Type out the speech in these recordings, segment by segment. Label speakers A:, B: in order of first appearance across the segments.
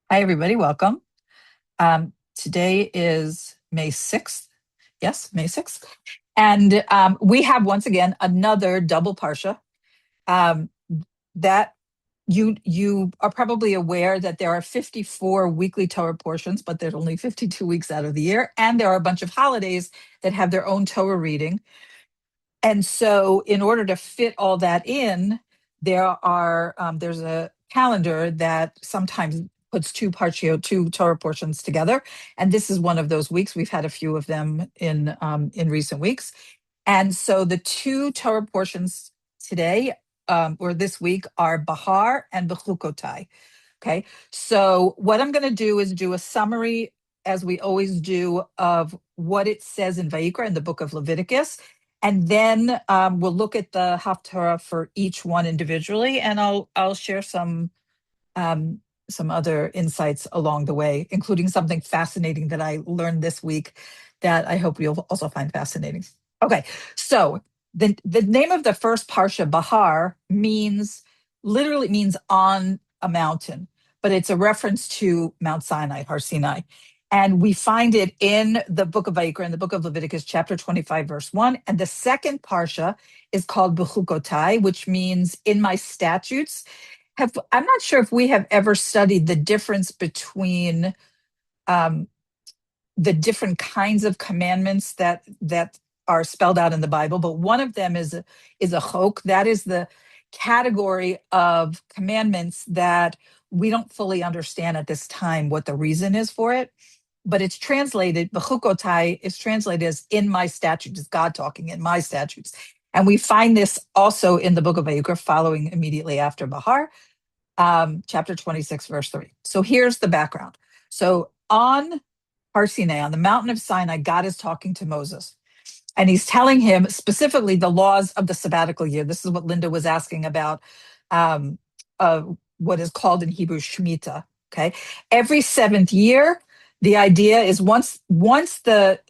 A: Hi, everybody. Welcome. Today is May 6th. Yes, May 6th. And we have once again another double Parsha. Um, that you are probably aware that there are 54 weekly Torah portions, but there's only 52 weeks out of the year. And there are a bunch of holidays that have their own Torah reading. And so, in order to fit all that in, there's a calendar that sometimes puts two Torah portions together, and this is one of those weeks. We've had a few of them in recent weeks, and so the two Torah portions today or this week are Bahar and Bechukotai. Okay. So what I'm going to do is do a summary, as we always do, of what it says in Vayikra in the book of Leviticus. And then we'll look at the Haftarah for each one individually, and I'll share um, some other insights along the way, including something fascinating that I learned this week that I hope you'll also find fascinating. Okay, so the name of the first parsha, Bahar, literally means on a mountain, but it's a reference to Mount Sinai, Har Sinai. And we find it in the book of Vayikra, in the book of Leviticus, chapter 25, verse 1. And the second parsha is called Bechukotai, which means in my statutes. I'm not sure if we have ever studied the difference between um, the different kinds of commandments that are spelled out in the Bible, but one of them is a chok. That is the category of commandments that we don't fully understand at this time what the reason is for it. But it's translated, Bechukotai is translated as in my statutes, is God talking in my statutes. And we find this also in the book of Vayikra, following immediately after Bahar, chapter 26, verse 3. So here's the background. So on Har Sinai, on the mountain of Sinai, God is talking to Moses. And he's telling him specifically the laws of the sabbatical year. This is what Linda was asking about, um, what is called in Hebrew Shemitah. Okay, every seventh year, the idea is once the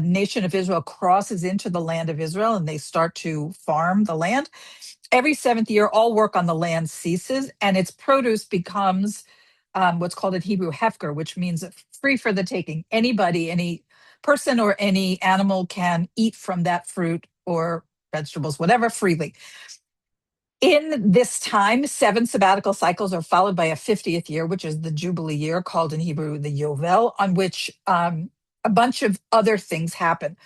A: nation of Israel crosses into the land of Israel and they start to farm the land, every seventh year, all work on the land ceases, and its produce becomes what's called in Hebrew hefker, which means free for the taking. Anybody, any person or any animal can eat from that fruit or vegetables, whatever, freely. In this time, 7 sabbatical cycles are followed by a 50th year, which is the Jubilee year, called in Hebrew the Yovel, on which a bunch of other things happen.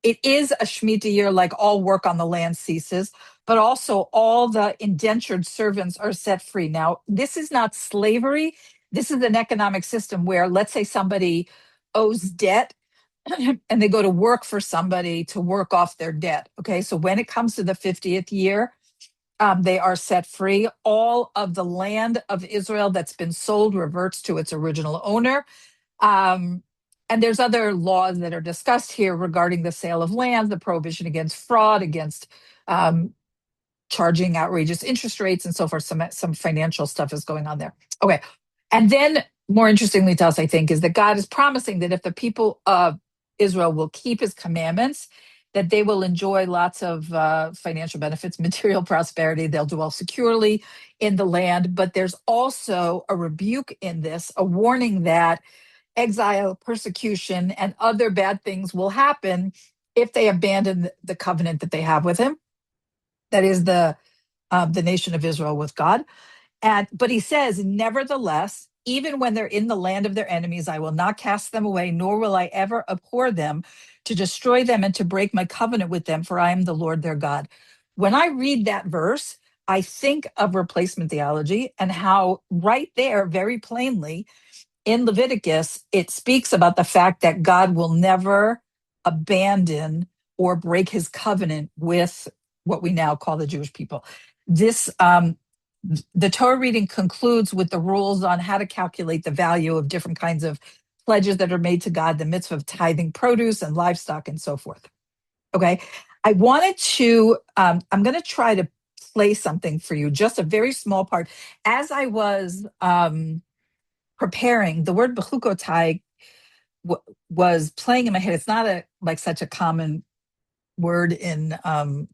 A: It is a Shemitah year, like all work on the land ceases, but also all the indentured servants are set free. Now, this is not slavery. This is an economic system where, let's say, somebody owes debt and they go to work for somebody to work off their debt. Okay, so when it comes to the 50th year, they are set free. All of the land of Israel that's been sold reverts to its original owner. Um, and there's other laws that are discussed here regarding the sale of land, the prohibition against fraud, against um, charging outrageous interest rates, and so forth. Some financial stuff is going on there. Okay, and then more interestingly to us, I think, is that God is promising that if the people of Israel will keep His commandments, that they will enjoy lots of financial benefits, material prosperity. They'll dwell securely in the land. But there's also a rebuke in this, a warning that exile, persecution, and other bad things will happen if they abandon the covenant that they have with him. That is the nation of Israel with God. But he says, nevertheless, even when they're in the land of their enemies, I will not cast them away, nor will I ever abhor them to destroy them and to break my covenant with them, for I am the Lord their God. When I read that verse, I think of replacement theology and how right there, very plainly, in Leviticus, it speaks about the fact that God will never abandon or break his covenant with what we now call the Jewish people. This the Torah reading concludes with the rules on how to calculate the value of different kinds of pledges that are made to God, the mitzvah of tithing produce and livestock and so forth. Okay. I'm going to try to play something for you, just a very small part. As I was preparing, the word Bechukotai was playing in my head. It's not like such a common word in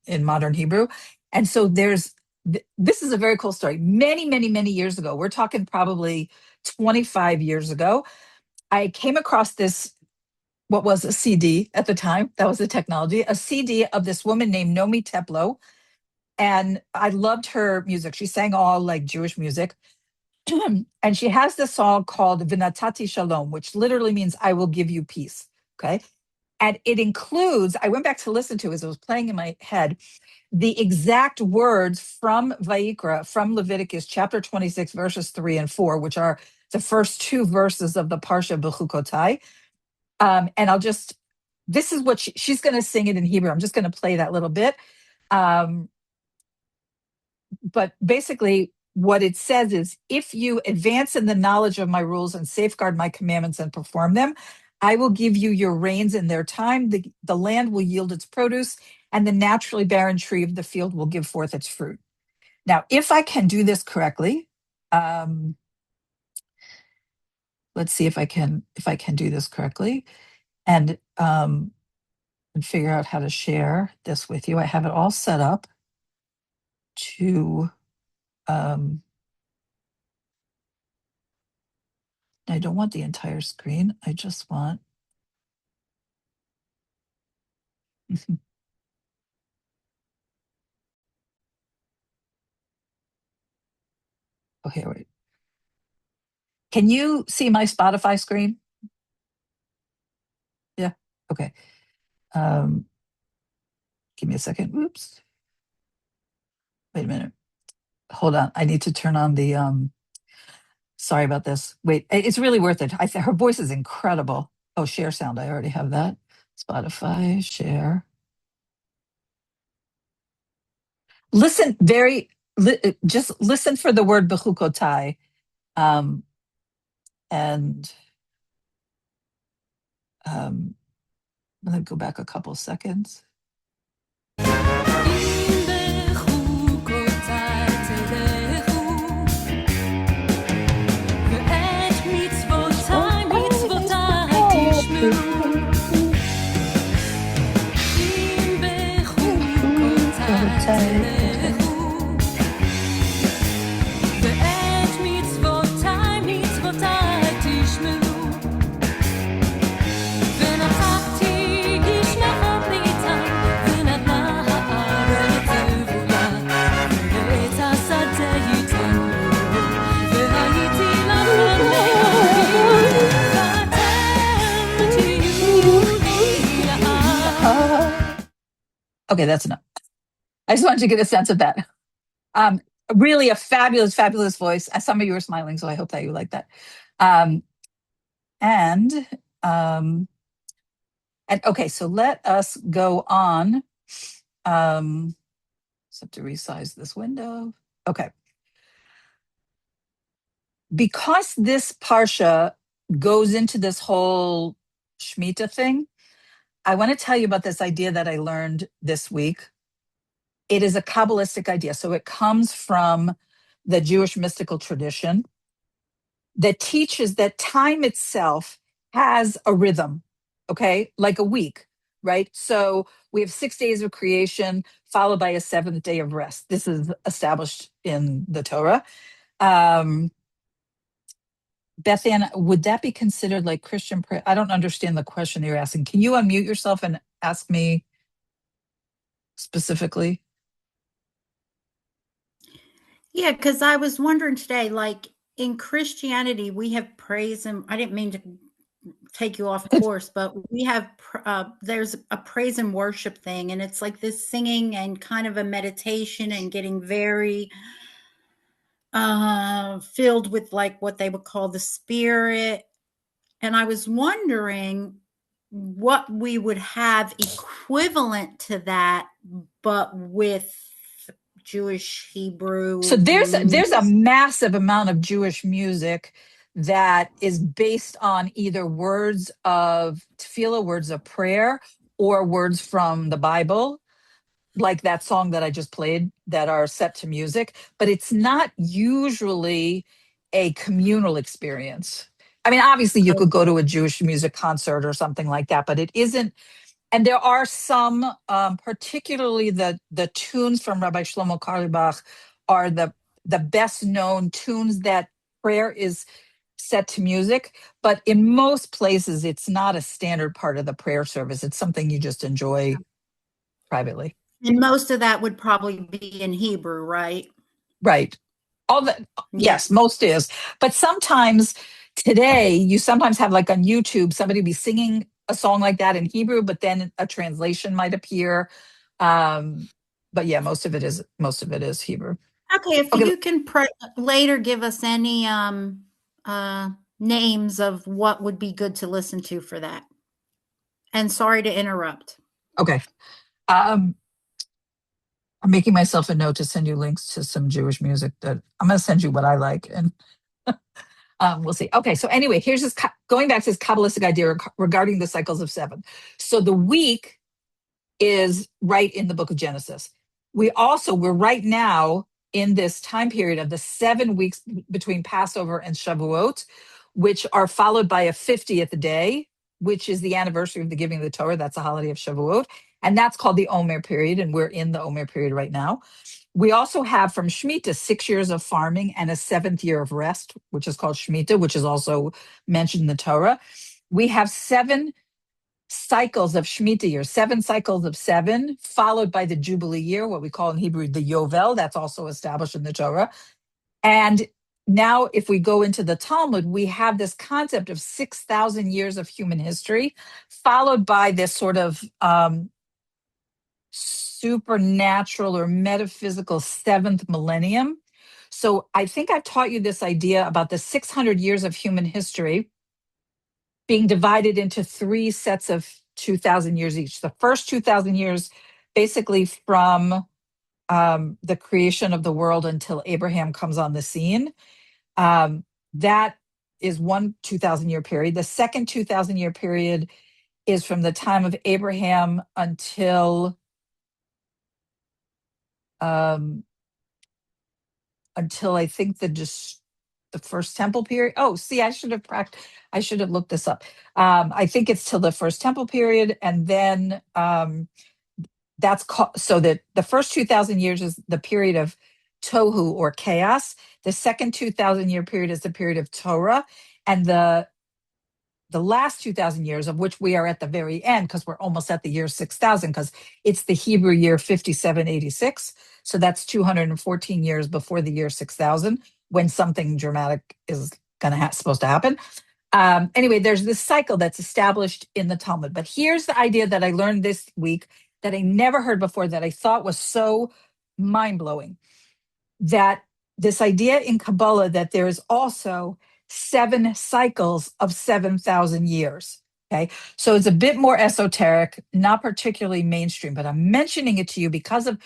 A: modern Hebrew, and so there's this is a very cool story. Many, many, many years ago, we're talking probably 25 years ago, I came across this, what was a CD at the time. That was the technology, a CD of this woman named Nomi Teplo. And I loved her music. She sang all like Jewish music. And she has this song called Vinatati Shalom, which literally means I will give you peace. Okay. And it includes, I went back to listen to it as it was playing in my head, the exact words from Vayikra, from Leviticus chapter 26, verses 3 and 4, which are the first two verses of the Parsha Bechukotai. And this is what she's going to sing it in Hebrew. I'm just going to play that little bit. But basically, what it says is, if you advance in the knowledge of my rules and safeguard my commandments and perform them, I will give you your rains in their time. The land will yield its produce, and the naturally barren tree of the field will give forth its fruit. Now, if I can do this correctly, let's see if I can do this correctly, and figure out how to share this with you. I have it all set up to. I don't want the entire screen. I just want. Okay, wait. Can you see my Spotify screen? Yeah. Okay. Give me a second. Oops. Wait a minute. Hold on. I need to turn on the. Sorry about this. Wait, it's really worth it. Her voice is incredible. Oh, share sound. I already have that. Spotify share. Listen just listen for the word Bechukotai. And I'm going to go back a couple seconds. Okay, that's enough. I just wanted to get a sense of that. Really a fabulous, fabulous voice. Some of you are smiling, so I hope that you like that. And okay, so let us go on. Just have to resize this window. Okay. Because this Parsha goes into this whole Shemitah thing, I want to tell you about this idea that I learned this week. It is a Kabbalistic idea. So it comes from the Jewish mystical tradition that teaches that time itself has a rhythm, okay, like a week, right? So we have 6 days of creation followed by a seventh day of rest. This is established in the Torah. Beth Ann, would that be considered like Christian prayer? I don't understand the question you're asking. Can you unmute yourself and ask me specifically?
B: Yeah, because I was wondering today, like in Christianity, we have praise and I didn't mean to take you off course, but we have there's a praise and worship thing, and it's like this singing and kind of a meditation and getting very filled with like what they would call the spirit. And I was wondering what we would have equivalent to that, but with Jewish Hebrew.
A: So there's a massive amount of Jewish music that is based on either words of tefillah, words of prayer, or words from the Bible, like that song that I just played, that are set to music. But it's not usually a communal experience. I mean, obviously you could go to a Jewish music concert or something like that, but it isn't. And there are some, particularly the tunes from Rabbi Shlomo Carlebach are the best known tunes that prayer is set to music. But in most places, it's not a standard part of the prayer service. It's something you just enjoy privately.
B: And most of that would probably be in Hebrew, right?
A: Right. All the
B: Yeah.
A: Yes, most is. But sometimes today you sometimes have like on YouTube somebody be singing a song like that in Hebrew, but then a translation might appear. Um, but yeah, most of it is Hebrew.
B: Okay, if
A: Okay,
B: you can later give us any uh names of what would be good to listen to for that. And sorry to interrupt.
A: okay. Um, I'm making myself a note to send you links to some Jewish music that I'm going to send you what I like, and we'll see. Okay, so anyway, here's this going back to this Kabbalistic idea regarding the cycles of seven. So the week is right in the book of Genesis. We're right now in this time period of the 7 weeks between Passover and Shavuot, which are followed by a 50th day, which is the anniversary of the giving of the Torah. That's the holiday of Shavuot. And that's called the Omer period. And we're in the Omer period right now. We also have from Shemitah 6 years of farming and a seventh year of rest, which is called Shemitah, which is also mentioned in the Torah. We have 7 cycles of Shemitah year, 7 cycles of seven, followed by the Jubilee year, what we call in Hebrew the Yovel. That's also established in the Torah. And now, if we go into the Talmud, we have this concept of 6,000 years of human history, followed by this sort of supernatural or metaphysical seventh millennium. So I think I've taught you this idea about the 600 years of human history being divided into 3 sets of 2,000 years each. The first 2,000 years, basically from the creation of the world until Abraham comes on the scene. That is one 2,000 year period. The second 2,000 year period is from the time of Abraham um, until I think the first temple period. Oh, see, I should have looked this up. I think it's till the first temple period, and then that's so that the first 2,000 years is the period of tohu or chaos. The second 2,000 year period is the period of Torah, and the last 2,000 years, of which we are at the very end because we're almost at the year 6,000, because it's the Hebrew year 5786. So that's 214 years before the year 6,000, when something dramatic is supposed to happen. Anyway, there's this cycle that's established in the Talmud. But here's the idea that I learned this week that I never heard before, that I thought was so mind blowing, that this idea in Kabbalah that there is also 7 cycles of 7,000 years. Okay. So it's a bit more esoteric, not particularly mainstream, but I'm mentioning it to you because of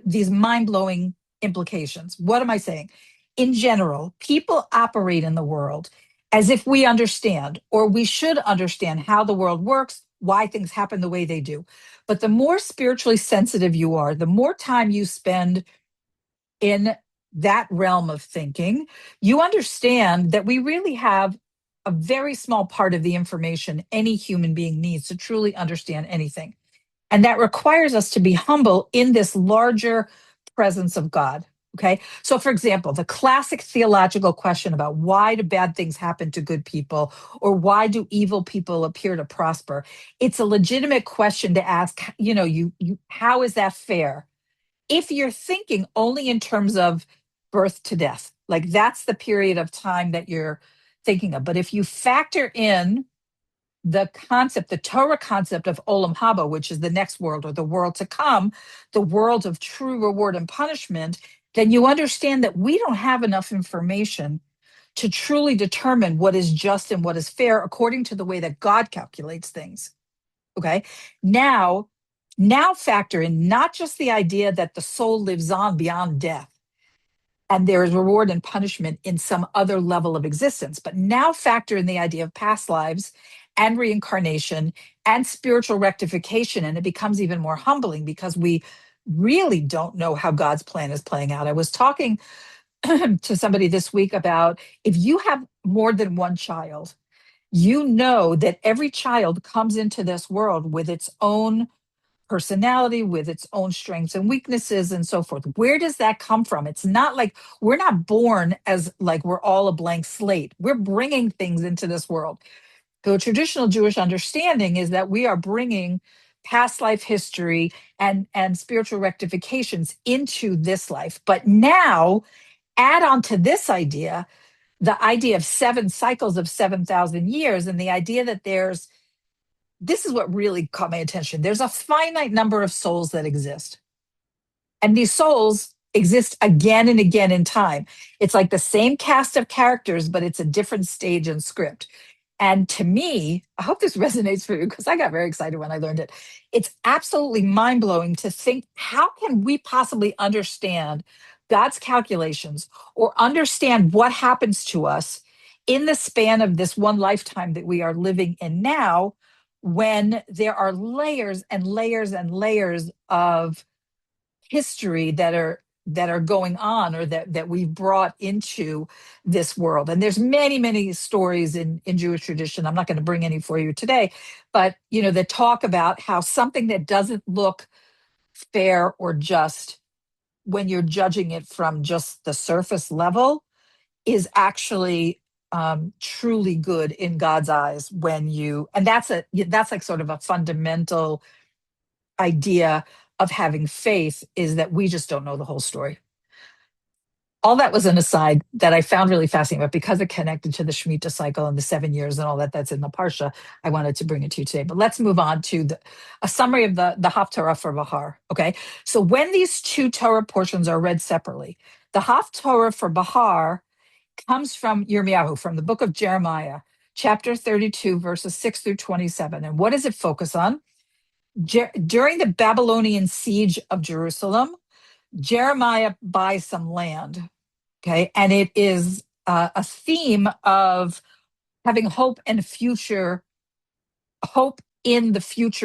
A: these mind blowing implications. What am I saying? In general, people operate in the world as if we understand, or we should understand, how the world works, why things happen the way they do. But the more spiritually sensitive you are, the more time you spend in that realm of thinking, you understand that we really have a very small part of the information any human being needs to truly understand anything. And that requires us to be humble in this larger presence of God. Okay. So, for example, the classic theological question about why do bad things happen to good people, or why do evil people appear to prosper? It's a legitimate question to ask, how is that fair? If you're thinking only in terms of birth to death, like that's the period of time that you're thinking of. But if you factor in the Torah concept of Olam Haba, which is the next world or the world to come, the world of true reward and punishment, then you understand that we don't have enough information to truly determine what is just and what is fair according to the way that God calculates things. Okay. Now, now factor in not just the idea that the soul lives on beyond death and there is reward and punishment in some other level of existence, but now factor in the idea of past lives and reincarnation and spiritual rectification. And it becomes even more humbling because we really don't know how God's plan is playing out. I was talking to somebody this week about, if you have more than one child, you know that every child comes into this world with its own personality, with its own strengths and weaknesses and so forth. Where does that come from? It's not like we're not born as like we're all a blank slate. We're bringing things into this world. The traditional Jewish understanding is that we are bringing past life history and spiritual rectifications into this life. But now add on to this idea the idea of 7 cycles of 7,000 years, and the idea that this is what really caught my attention. There's a finite number of souls that exist. And these souls exist again and again in time. It's like the same cast of characters, but it's a different stage and script. And to me, I hope this resonates for you because I got very excited when I learned it. It's absolutely mind blowing to think, how can we possibly understand God's calculations or understand what happens to us in the span of this one lifetime that we are living in now, when there are layers and layers and layers of history that are going on, or that we've brought into this world. And there's many stories in Jewish tradition. I'm not going to bring any for you today, but that talk about how something that doesn't look fair or just when you're judging it from just the surface level is actually truly good in God's eyes. And that's like sort of a fundamental idea of having faith, is that we just don't know the whole story. All that was an aside that I found really fascinating, but because it connected to the Shemitah cycle and the 7 years and all that's in the Parsha, I wanted to bring it to you today. But let's move on to a summary of the Haftarah for Behar. Okay, so when these two Torah portions are read separately, the Haftarah for Behar comes from Yirmiyahu, from the book of Jeremiah, chapter 32, verses 6 through 27. And what does it focus on? During the Babylonian siege of Jerusalem, Jeremiah buys some land. Okay. And it is a theme of having hope in the future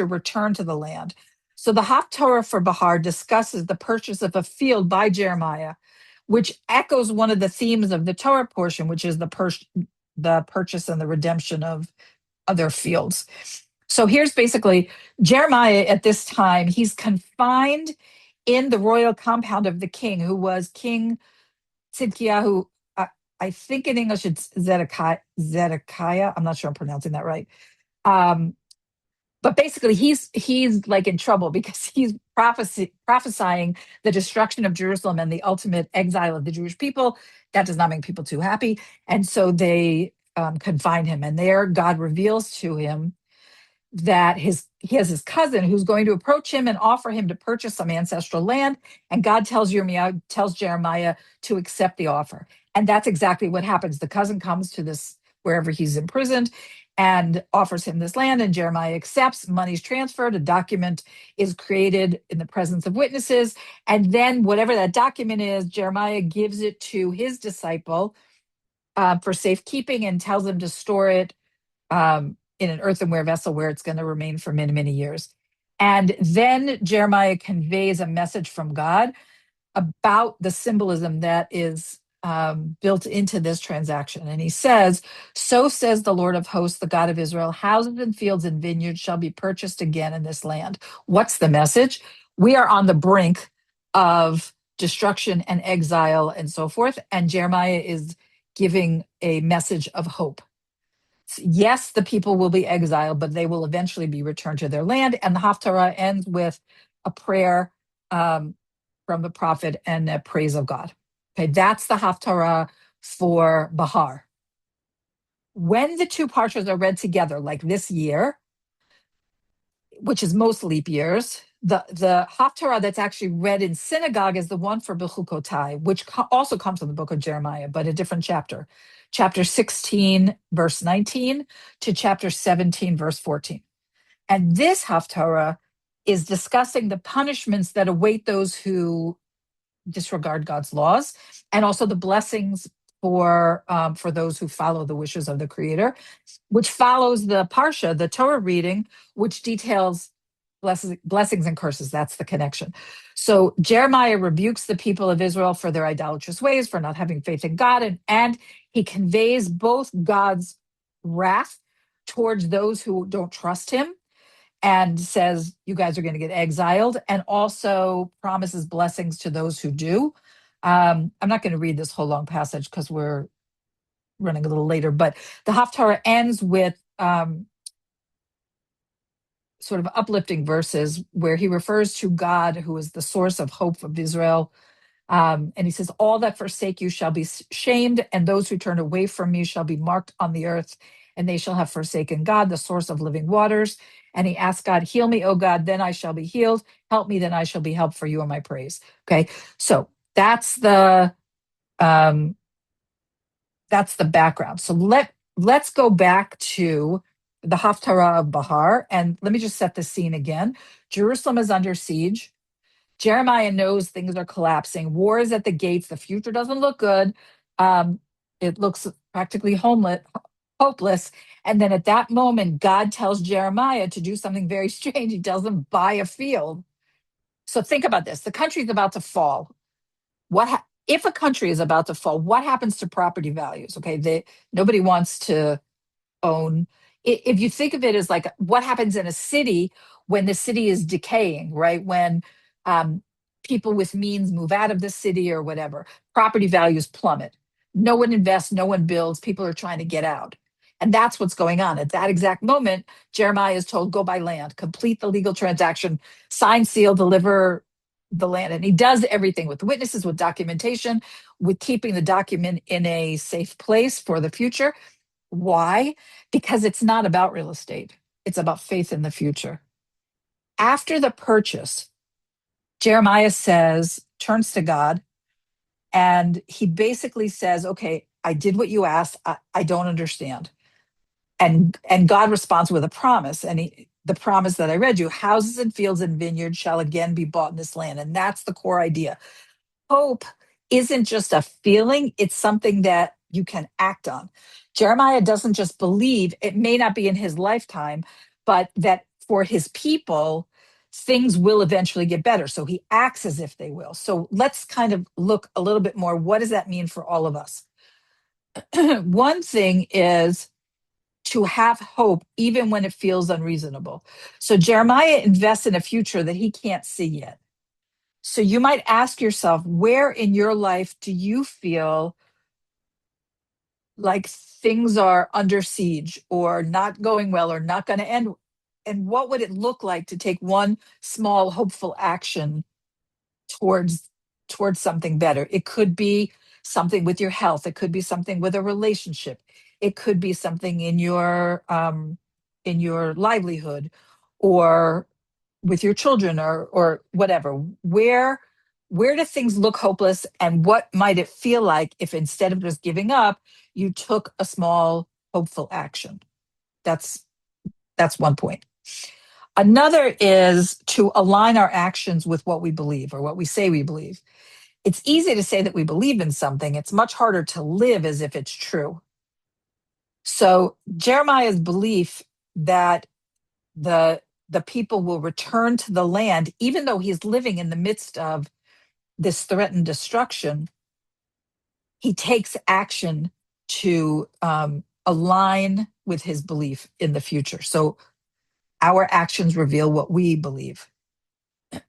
A: return to the land. So the Haftarah for Behar discusses the purchase of a field by Jeremiah, which echoes one of the themes of the Torah portion, which is the purchase and the redemption of other fields. So here's basically Jeremiah at this time. He's confined in the royal compound of the king, who was King Tzidkiyahu. I think in English it's Zedekiah. I'm not sure I'm pronouncing that right. But basically he's like in trouble because he's prophesying the destruction of Jerusalem and the ultimate exile of the Jewish people. That does not make people too happy. And so they confine him. And there God reveals to him that he has his cousin who's going to approach him and offer him to purchase some ancestral land. And God tells Jeremiah to accept the offer. And that's exactly what happens. The cousin comes to this, wherever he's imprisoned, and offers him this land, and Jeremiah accepts. Money's transferred, a document is created in the presence of witnesses, and then whatever that document is, Jeremiah gives it to his disciple for safekeeping, and tells him to store it in an earthenware vessel where it's going to remain for many years. And then Jeremiah conveys a message from God about the symbolism that is built into this transaction. And he says, "So says the Lord of hosts, the God of Israel, houses and fields and vineyards shall be purchased again in this land." What's the message? We are on the brink of destruction and exile and so forth. And Jeremiah is giving a message of hope. Yes, the people will be exiled, but they will eventually be returned to their land. And the Haftarah ends with a prayer from the prophet and a praise of God. Okay, that's the Haftarah for Behar. When the two parshas are read together, like this year, which is most leap years, the Haftarah that's actually read in synagogue is the one for Bechukotai, which also comes from the book of Jeremiah, but a different chapter. Chapter 16, verse 19 to chapter 17, verse 14. And this Haftarah is discussing the punishments that await those who disregard God's laws, and also the blessings for those who follow the wishes of the Creator, which follows the Parsha, the Torah reading, which details blessings and curses. That's the connection. So Jeremiah rebukes the people of Israel for their idolatrous ways, for not having faith in God, and he conveys both God's wrath towards those who don't trust him, and says, you guys are going to get exiled, and also promises blessings to those who do. I'm not going to read this whole long passage because we're running a little later, but the Haftarah ends with sort of uplifting verses where he refers to God, who is the source of hope of Israel. And he says, all that forsake you shall be shamed, and those who turn away from me shall be marked on the earth, and they shall have forsaken God, the source of living waters. And he asked God, heal me, O God, then I shall be healed. Help me, then I shall be helped, for you are my praise. Okay, so um, that's the background. So let's go back to the Haftarah of Behar, and let me just set the scene again. Jerusalem is under siege. Jeremiah knows things are collapsing. War is at the gates. The future doesn't look good. Um, it looks practically hopeless. And then at that moment, God tells Jeremiah to do something very strange. He tells him, buy a field. So think about this. The country is about to fall. If a country is about to fall, what happens to property values? Okay, nobody wants to own. If you think of it as like what happens in a city when the city is decaying, right? When um, people with means move out of the city or whatever, property values plummet. No one invests, no one builds, people are trying to get out. And that's what's going on. At that exact moment, Jeremiah is told, go buy land, complete the legal transaction, sign, seal, deliver the land. And he does everything with witnesses, with documentation, with keeping the document in a safe place for the future. Why? Because it's not about real estate. It's about faith in the future. After the purchase, Jeremiah turns to God, and he basically says, okay, I did what you asked. I don't understand. And God responds with a promise. And the promise that I read you, houses and fields and vineyards shall again be bought in this land. And that's the core idea. Hope isn't just a feeling, it's something that you can act on. Jeremiah doesn't just believe, it may not be in his lifetime, but that for his people, things will eventually get better. So he acts as if they will. So let's kind of look a little bit more. What does that mean for all of us? One thing is to have hope even when it feels unreasonable. So Jeremiah invests in a future that he can't see yet. So you might ask yourself, where in your life do you feel like things are under siege or not going well or not going to end? And what would it look like to take one small hopeful action towards something better? It could be something with your health. It could be something with a relationship. It could be something in your livelihood, or with your children, or whatever. Where do things look hopeless, and what might it feel like if instead of just giving up, you took a small hopeful action? That's one point. Another is to align our actions with what we believe or what we say we believe. It's easy to say that we believe in something. It's much harder to live as if it's true. So Jeremiah's belief that the people will return to the land, even though he's living in the midst of this threatened destruction, he takes action to align with his belief in the future. So our actions reveal what we believe.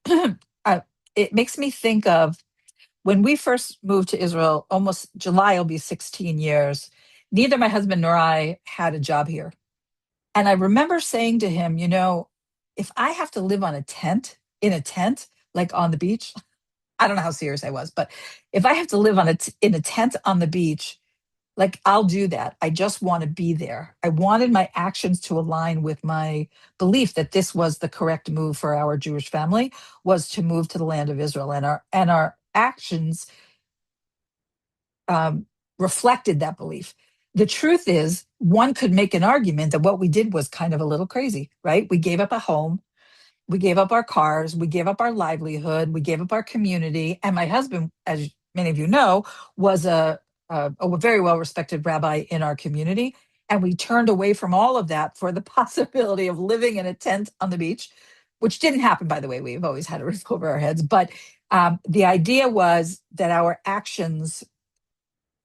A: uh, it makes me think of when we first moved to Israel, almost July will be 16 years. Neither my husband nor I had a job here. And I remember saying to him, if I have to live in a tent, like on the beach, I don't know how serious I was, but if I have to live in a tent on the beach, like I'll do that. I just want to be there. I wanted my actions to align with my belief that this was the correct move for our Jewish family, was to move to the land of Israel, and our actions reflected that belief. The truth is, one could make an argument that what we did was kind of a little crazy, right? We gave up a home, we gave up our cars, we gave up our livelihood, we gave up our community. And my husband, as many of you know, was a very well respected rabbi in our community. And we turned away from all of that for the possibility of living in a tent on the beach, which didn't happen, by the way. We've always had a roof over our heads. But the idea was that our actions,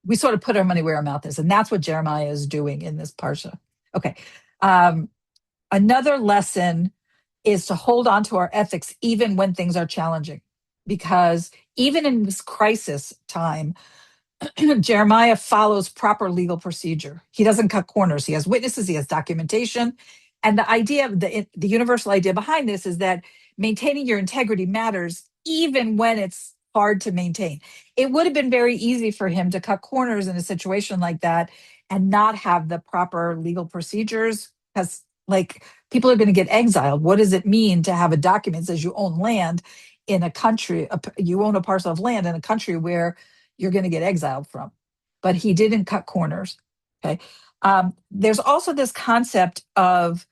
A: we sort of put our money where our mouth is. And that's what Jeremiah is doing in this parsha. Okay. Another lesson is to hold on to our ethics even when things are challenging. Because even in this crisis time, Jeremiah follows proper legal procedure. He doesn't cut corners. He has witnesses, he has documentation. And the idea, the universal idea behind this is that maintaining your integrity matters even when it's hard to maintain. It would have been very easy for him to cut corners in a situation like that and not have the proper legal procedures, because like people are going to get exiled. What does it mean to have a document that says you own land in a country, you own a parcel of land in a country where you're going to get exiled from? But he didn't cut corners. Okay. There's also this concept of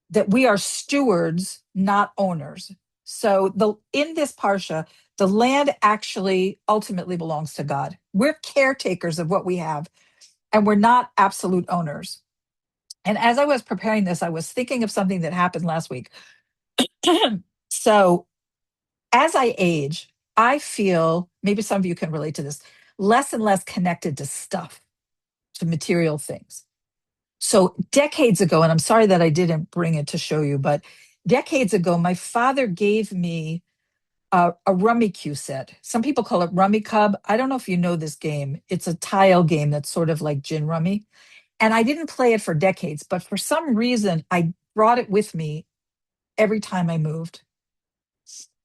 A: that we are stewards, not owners. So in this parsha, the land actually ultimately belongs to God. We're caretakers of what we have, and we're not absolute owners. And as I was preparing this, I was thinking of something that happened last week. So as I age, I feel, maybe some of you can relate to this, less and less connected to stuff, to material things. So decades ago, and I'm sorry that I didn't bring it to show you, but decades ago, my father gave me a rummy cue set. Some people call it rummy cub. I don't know if you know this game. It's a tile game that's sort of like gin rummy. And I didn't play it for decades, but for some reason, I brought it with me every time I moved.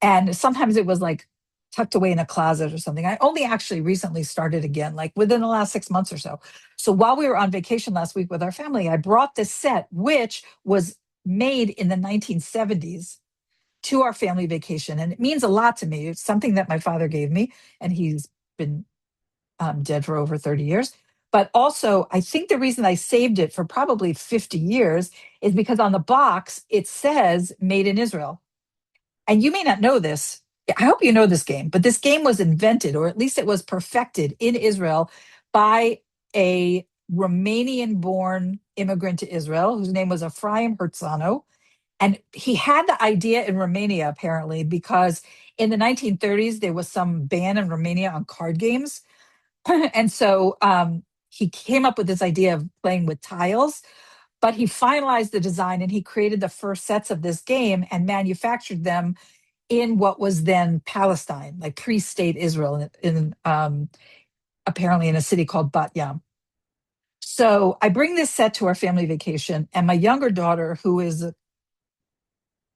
A: And sometimes it was like tucked away in a closet or something. I only actually recently started again, like within the last 6 months or so. So while we were on vacation last week with our family, I brought this set, which was made in the 1970s, to our family vacation. And it means a lot to me. It's something that my father gave me, and he's been dead for over 30 years. But also, I think the reason I saved it for probably 50 years is because on the box, it says made in Israel. And you may not know this. I hope you know this game, but this game was invented, or at least it was perfected in Israel by a Romanian born immigrant to Israel whose name was Ephraim Hertzano. And he had the idea in Romania, apparently, because in the 1930s, there was some ban in Romania on card games. And so he came up with this idea of playing with tiles, but he finalized the design and he created the first sets of this game and manufactured them in what was then Palestine, like pre-state Israel, in apparently in a city called Bat Yam. So I bring this set to our family vacation, and my younger daughter, who is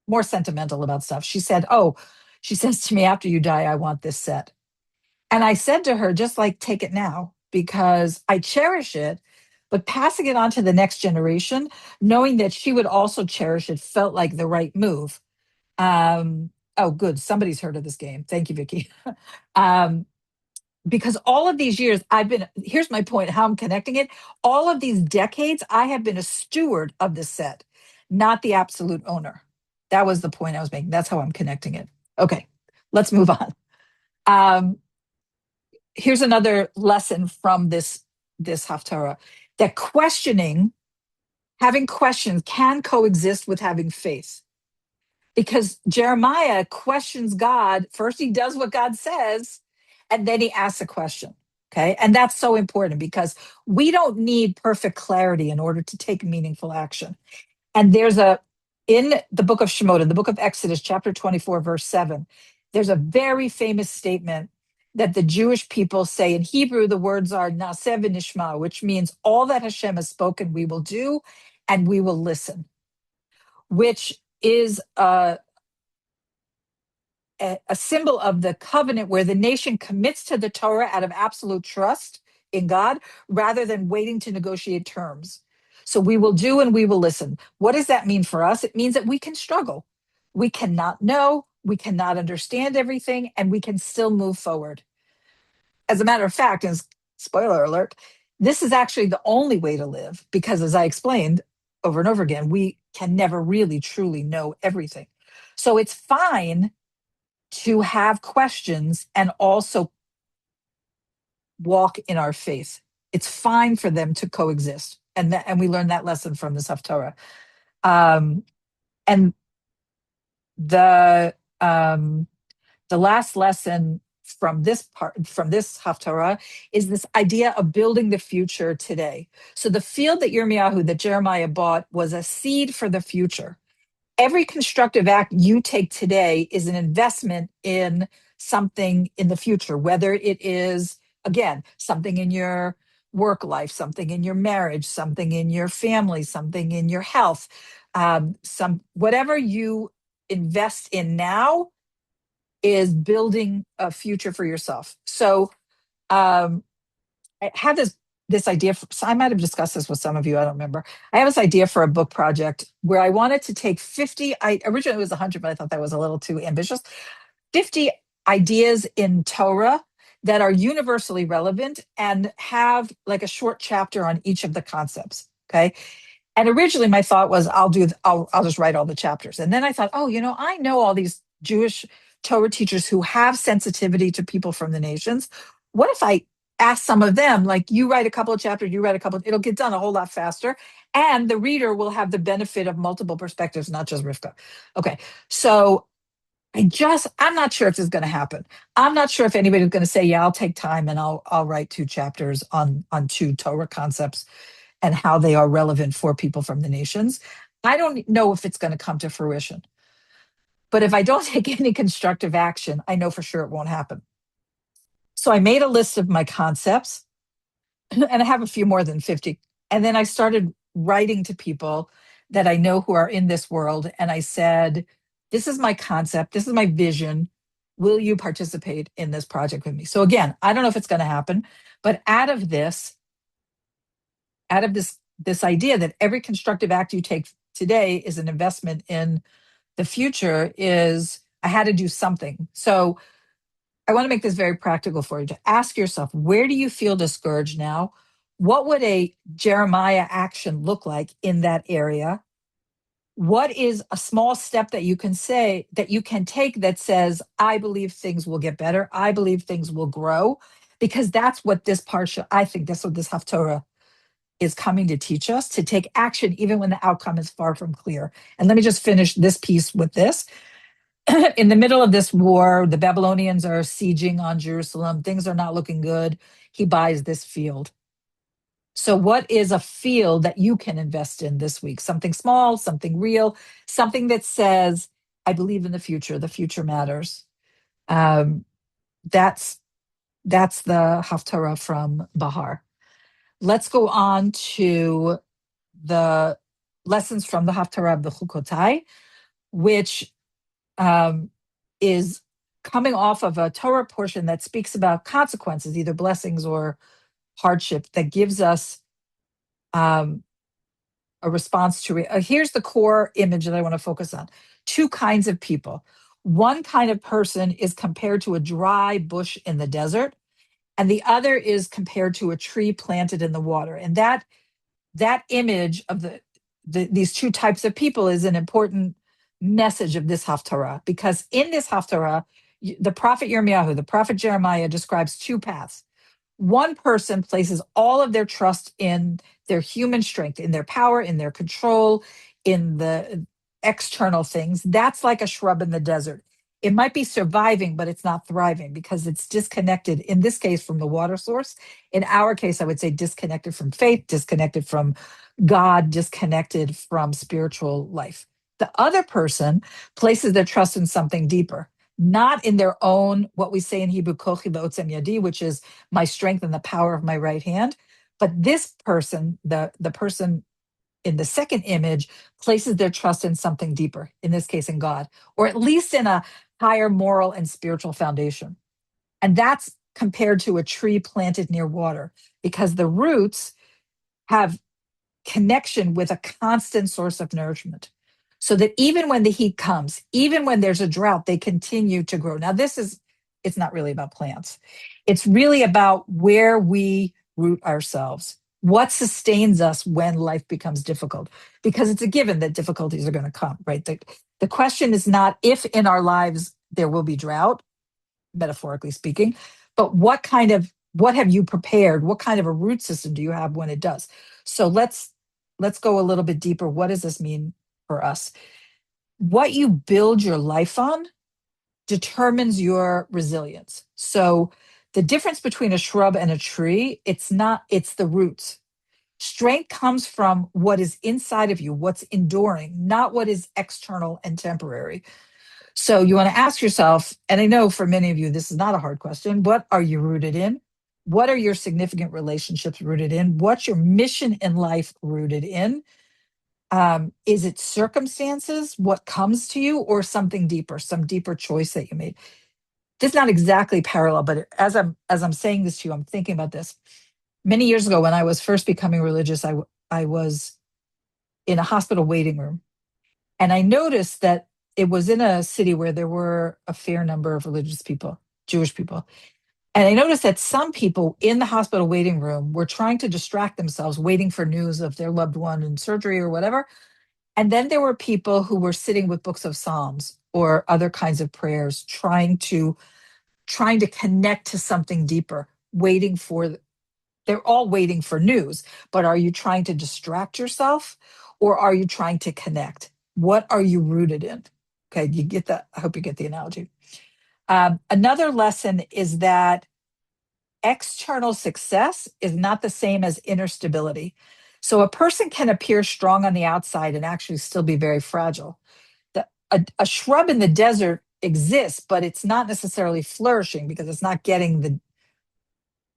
A: more sentimental about stuff, she said, "Oh," she says to me, "after you die, I want this set." And I said to her, just like, take it now, because I cherish it, but passing it on to the next generation, knowing that she would also cherish it, felt like the right move. Oh, good. Somebody's heard of this game. Thank you, Vicky. um, because all of these years, here's my point, how I'm connecting it. All of these decades, I have been a steward of the set, not the absolute owner. That was the point I was making. That's how I'm connecting it. Okay, let's move on. Um, Here's another lesson from this Haftarah, that having questions can coexist with having faith. Because Jeremiah questions God. First, he does what God says, and then he asks a question. Okay. And that's so important because we don't need perfect clarity in order to take meaningful action. And in the book of Shemot, in the book of Exodus, chapter 24, verse 7, there's a very famous statement that the Jewish people say. In Hebrew, the words are Naseh v'nishma, which means all that Hashem has spoken, we will do, and we will listen, which is a symbol of the covenant where the nation commits to the Torah out of absolute trust in God rather than waiting to negotiate terms. So we will do and we will listen. What does that mean for us? It means that we can struggle. We cannot know, we cannot understand everything, and we can still move forward. As a matter of fact, and spoiler alert, this is actually the only way to live because, as I explained over and over again, we can never really truly know everything. So it's fine to have questions and also walk in our faith. It's fine for them to coexist. And we learned that lesson from this Haftarah. And the last lesson from this Haftarah is this idea of building the future today. So the field that Jeremiah bought was a seed for the future. every constructive act you take today is an investment in something in the future, whether it is, again, something in your work life, something in your marriage, something in your family, something in your health, some whatever you invest in now is building a future for yourself. So um, I had this idea. So I might have discussed this with some of you. I don't remember. I have this idea for a book project where I wanted to take 50. I originally it was 100, but I thought that was a little too ambitious. 50 ideas in Torah that are universally relevant and have like a short chapter on each of the concepts. Okay. And originally my thought was I'll just write all the chapters. And then I thought, oh, I know all these Jewish Torah teachers who have sensitivity to people from the nations. What if I ask some of them, like, you write a couple of chapters, you write a couple, it'll get done a whole lot faster. And the reader will have the benefit of multiple perspectives, not just Rivka. Okay. So I'm not sure if this is going to happen. I'm not sure if anybody's going to say, yeah, I'll take time and I'll write 2 chapters on 2 Torah concepts and how they are relevant for people from the nations. I don't know if it's going to come to fruition. But if I don't take any constructive action, I know for sure it won't happen. So I made a list of my concepts, and I have a few more than 50. And then I started writing to people that I know who are in this world. And I said, this is my concept, this is my vision. Will you participate in this project with me? So again, I don't know if it's going to happen, but out of this idea that every constructive act you take today is an investment in the future, is I had to do something. So I want to make this very practical for you, to ask yourself, where do you feel discouraged now? What would a Jeremiah action look like in that area? What is a small step that you can take that says, I believe things will get better. I believe things will grow, because that's what I think that's what this Haftarah is coming to teach us, to take action even when the outcome is far from clear. And let me just finish this piece with this. In the middle of this war, the Babylonians are sieging on Jerusalem. Things are not looking good. He buys this field. So, what is a field that you can invest in this week? Something small, something real, something that says, I believe in the future. The future matters. Um, that's the Haftarah from Bahar. Let's go on to the lessons from the Haftarah Bechukotai, which is coming off of a Torah portion that speaks about consequences, either blessings or hardship, that gives us a response to it. Here's the core image that I want to focus on. 2 kinds of people. One kind of person is compared to a dry bush in the desert, and the other is compared to a tree planted in the water. And that image of these 2 types of people is an important message of this Haftarah, because in this Haftarah, the prophet Yirmiyahu, the prophet Jeremiah, describes 2 paths. One person places all of their trust in their human strength, in their power, in their control, in the external things. That's like a shrub in the desert. It might be surviving, but it's not thriving because it's disconnected, in this case, from the water source. In our case, I would say disconnected from faith, disconnected from God, disconnected from spiritual life. The other person places their trust in something deeper, not in their own, what we say in Hebrew, kochi ve'otzem yadi, which is my strength and the power of my right hand. But this person, the person in the second image, places their trust in something deeper, in this case in God, or at least in a higher moral and spiritual foundation. And that's compared to a tree planted near water, because the roots have connection with a constant source of nourishment, so that even when the heat comes, even when there's a drought, they continue to grow. Now, it's not really about plants. It's really about where we root ourselves, what sustains us when life becomes difficult, because it's a given that difficulties are going to come, right? The question is not if in our lives there will be drought, metaphorically speaking, but what have you prepared? What kind of a root system do you have when it does? So let's go a little bit deeper. What does this mean for us? What you build your life on determines your resilience. So the difference between a shrub and a tree, it's the roots. Strength comes from what is inside of you, what's enduring, not what is external and temporary. So you want to ask yourself, and I know for many of you, this is not a hard question. What are you rooted in? What are your significant relationships rooted in? What's your mission in life rooted in? Is it circumstances, what comes to you, or something deeper, some deeper choice that you made? This is not exactly parallel, but as I'm saying this to you, I'm thinking about this. Many years ago, when I was first becoming religious, I was in a hospital waiting room, and I noticed that it was in a city where there were a fair number of religious people, Jewish people. And I noticed that some people in the hospital waiting room were trying to distract themselves, waiting for news of their loved one in surgery or whatever. And then there were people who were sitting with books of Psalms or other kinds of prayers, trying to connect to something deeper, waiting for, they're all waiting for news, but are you trying to distract yourself or are you trying to connect? What are you rooted in? Okay, you get that? I hope you get the analogy. Another lesson is that external success is not the same as inner stability. So a person can appear strong on the outside and actually still be very fragile. A shrub in the desert exists, but it's not necessarily flourishing because it's not getting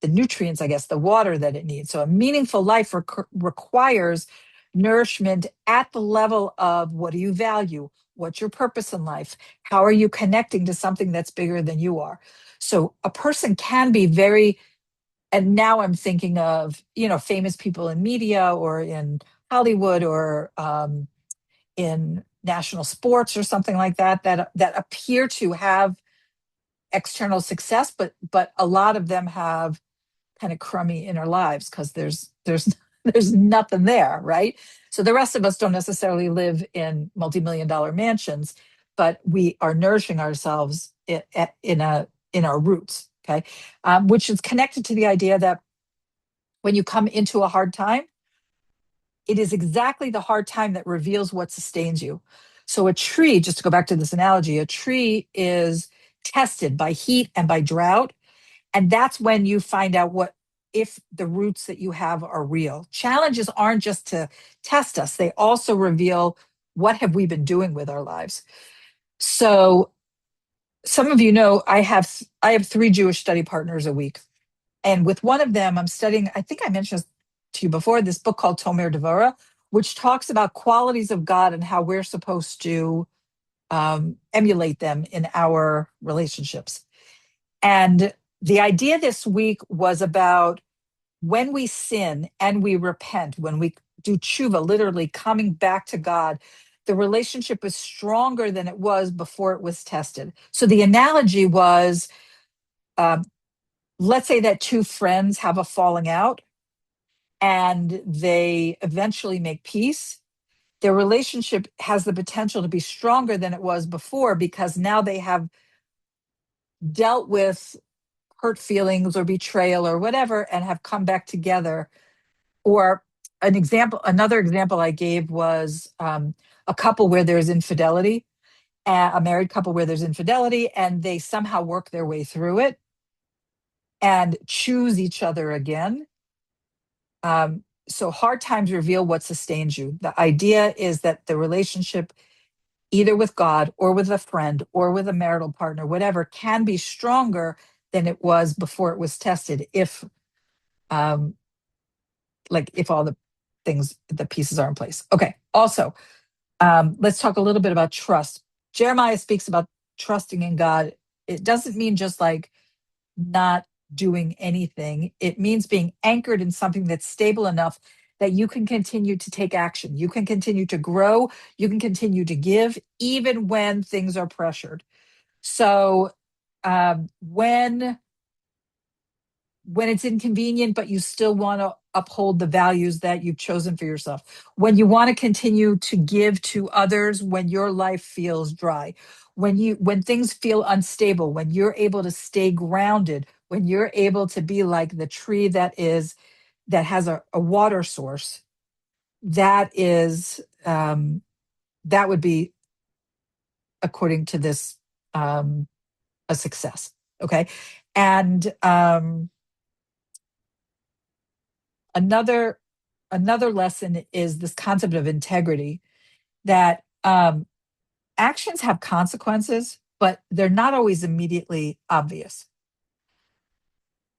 A: the nutrients, I guess, the water that it needs. So a meaningful life requires nourishment at the level of what do you value? What's your purpose in life? How are you connecting to something that's bigger than you are? So a person can be very, and now I'm thinking of, famous people in media or in Hollywood or in national sports or something like that, that appear to have external success, but a lot of them have kind of crummy inner lives because there's nothing there, right? So the rest of us don't necessarily live in multi-million dollar mansions, but we are nourishing ourselves in our roots, okay? Which is connected to the idea that when you come into a hard time, it is exactly the hard time that reveals what sustains you. So a tree, just to go back to this analogy, a tree is tested by heat and by drought. And that's when you find out what if the roots that you have are real. Challenges aren't just to test us, they also reveal what have we been doing with our lives. So some of you know I have 3 Jewish study partners a week. And with one of them, I'm studying, I think I mentioned to you before, this book called Tomer Devorah, which talks about qualities of God and how we're supposed to emulate them in our relationships. And the idea this week was about when we sin and we repent, when we do tshuva, literally coming back to God, the relationship is stronger than it was before it was tested. So the analogy was, um, let's say that 2 friends have a falling out and they eventually make peace. Their relationship has the potential to be stronger than it was before because now they have dealt with hurt feelings or betrayal or whatever and have come back together. Or another example I gave was a couple where there's infidelity, a married couple where there's infidelity, and they somehow work their way through it and choose each other again. So hard times reveal what sustains you. The idea is that the relationship, either with God or with a friend or with a marital partner, whatever, can be stronger than it was before it was tested if um, if all the pieces are in place. Okay. Also, let's talk a little bit about trust. Jeremiah speaks about trusting in God. It doesn't mean just like not doing anything. It means being anchored in something that's stable enough that you can continue to take action. You can continue to grow. You can continue to give, even when things are pressured. So when it's inconvenient, but you still want to uphold the values that you've chosen for yourself, when you want to continue to give to others, when your life feels dry, when things feel unstable, when you're able to stay grounded, when you're able to be like the tree that has a water source, that is that would be, according to this, a success. Okay. And another another lesson is this concept of integrity, that actions have consequences, but they're not always immediately obvious.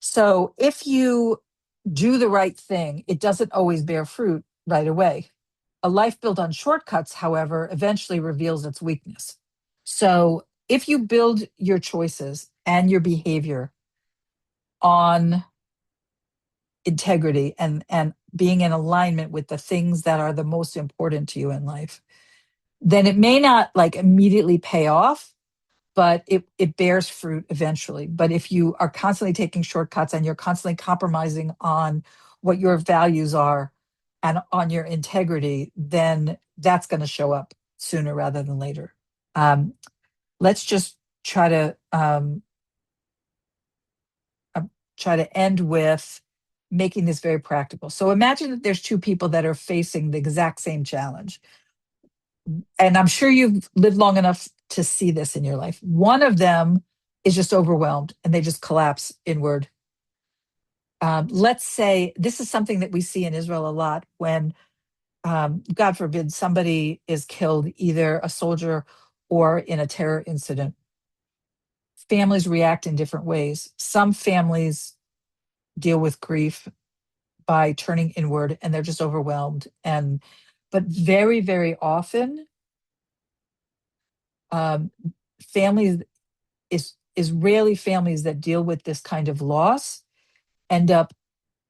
A: So if you do the right thing, it doesn't always bear fruit right away. A life built on shortcuts, however, eventually reveals its weakness. So if you build your choices and your behavior on integrity and being in alignment with the things that are the most important to you in life, then it may not like immediately pay off, but it bears fruit eventually. But if you are constantly taking shortcuts and you're constantly compromising on what your values are and on your integrity, then that's going to show up sooner rather than later. Um, let's just try to uh, try to end with making this very practical. So imagine that there's two people that are facing the exact same challenge. And I'm sure you've lived long enough to see this in your life. One of them is just overwhelmed and they just collapse inward. Let's say this is something that we see in Israel a lot when, God forbid, somebody is killed, either a soldier or in a terror incident. Families react in different ways. Some families deal with grief by turning inward and they're just overwhelmed. But very, very often, um, families Israeli families that deal with this kind of loss end up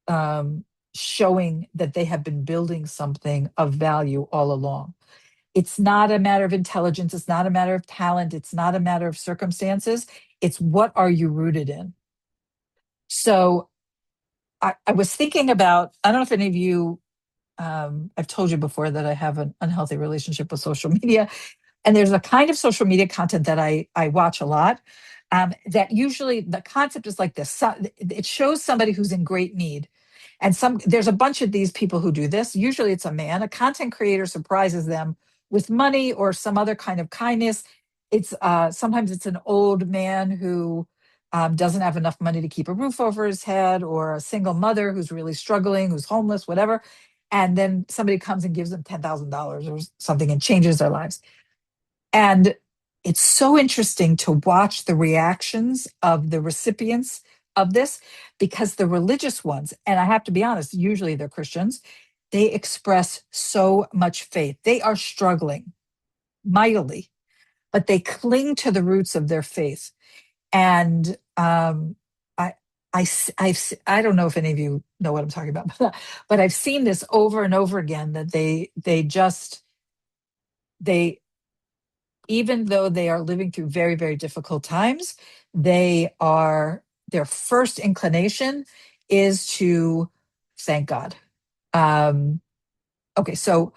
A: um, showing that they have been building something of value all along. It's not a matter of intelligence. It's not a matter of talent. It's not a matter of circumstances. It's what are you rooted in? So I was thinking about, I don't know if any of you, I've told you before that I have an unhealthy relationship with social media. And there's a kind of social media content that I watch a lot. That usually the concept is like this. So it shows somebody who's in great need. And there's a bunch of these people who do this. Usually it's a man. A content creator surprises them with money or some other kind of kindness. It's sometimes it's an old man who doesn't have enough money to keep a roof over his head, or a single mother who's really struggling, who's homeless, whatever. And then somebody comes and gives them $10,000 or something and changes their lives. And it's so interesting to watch the reactions of the recipients of this, because the religious ones, and I have to be honest, usually they're Christians, they express so much faith. They are struggling mightily, but they cling to the roots of their faith. And I, I don't know if any of you know what I'm talking about, but I've seen this over and over again, that they even though they are living through very, very difficult times, their first inclination is to thank God. Um, okay, so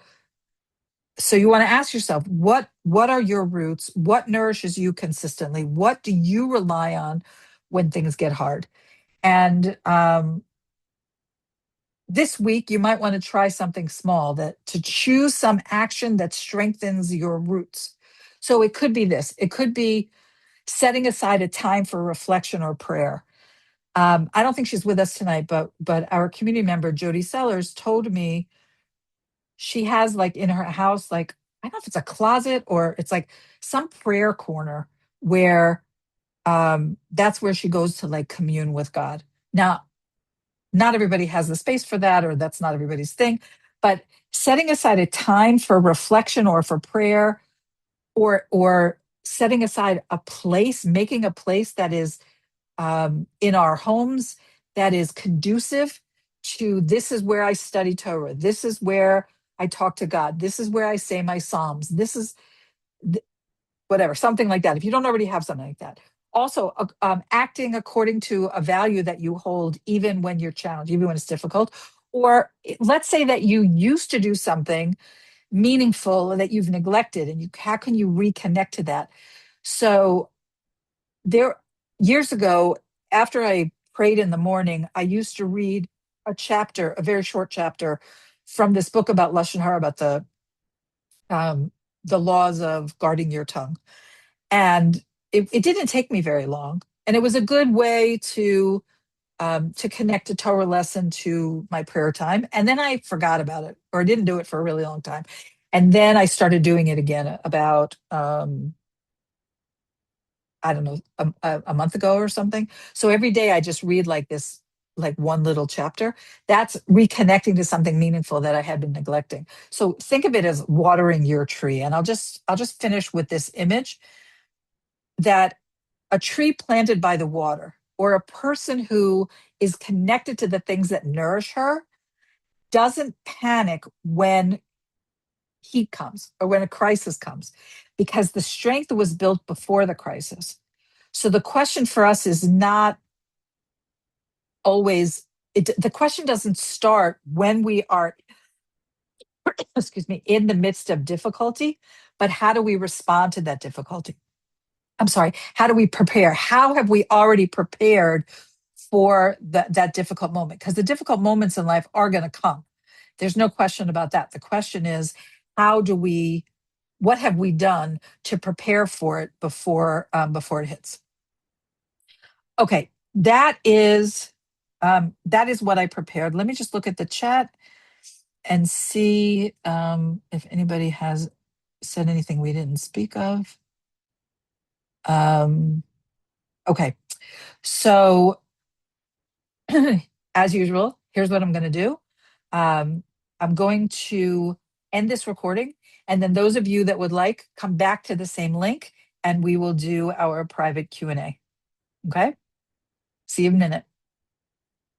A: you want to ask yourself, what are your roots? What nourishes you consistently? What do you rely on when things get hard? And this week, you might want to try something small, that to choose some action that strengthens your roots. So it could be this. It could be setting aside a time for reflection or prayer. I don't think she's with us tonight, but our community member Jody Sellers told me she has, like, in her house, like, I don't know if it's a closet or it's like some prayer corner where that's where she goes to like commune with God. Now, not everybody has the space for that, or that's not everybody's thing, but setting aside a time for reflection or for prayer, or setting aside a place, making a place that is in our homes that is conducive to, this is where I study Torah, this is where I talk to God, this is where I say my Psalms, this is whatever, something like that. If you don't already have something like that. Also, acting according to a value that you hold, even when you're challenged, even when it's difficult. Or let's say that you used to do something meaningful that you've neglected, and how can you reconnect to that? So there, years ago, after I prayed in the morning, I used to read a very short chapter from this book about Lashon Hara, about the laws of guarding your tongue. And it didn't take me very long. And it was a good way to to connect a Torah lesson to my prayer time. And then I forgot about it, or didn't do it for a really long time. And then I started doing it again about, I don't know, a month ago or something. So every day I just read like this, like one little chapter. That's reconnecting to something meaningful that I had been neglecting. So think of it as watering your tree. And I'll just finish with this image that a tree planted by the water, or a person who is connected to the things that nourish her, doesn't panic when heat comes or when a crisis comes, because the strength was built before the crisis. So the question for us is not always, the question doesn't start when we are, excuse me, in the midst of difficulty, but how do we respond to that difficulty? I'm sorry, how do we prepare? How have we already prepared for that difficult moment? Because the difficult moments in life are going to come. There's no question about that. The question is, how do we, what have we done to prepare for it before it hits? Okay, that is what I prepared. Let me just look at the chat and see if anybody has said anything we didn't speak of. Okay, so as usual, here's what I'm going to do. I'm going to end this recording, and then those of you that would like, come back to the same link, and we will do our private Q&A. Okay? See you in a minute.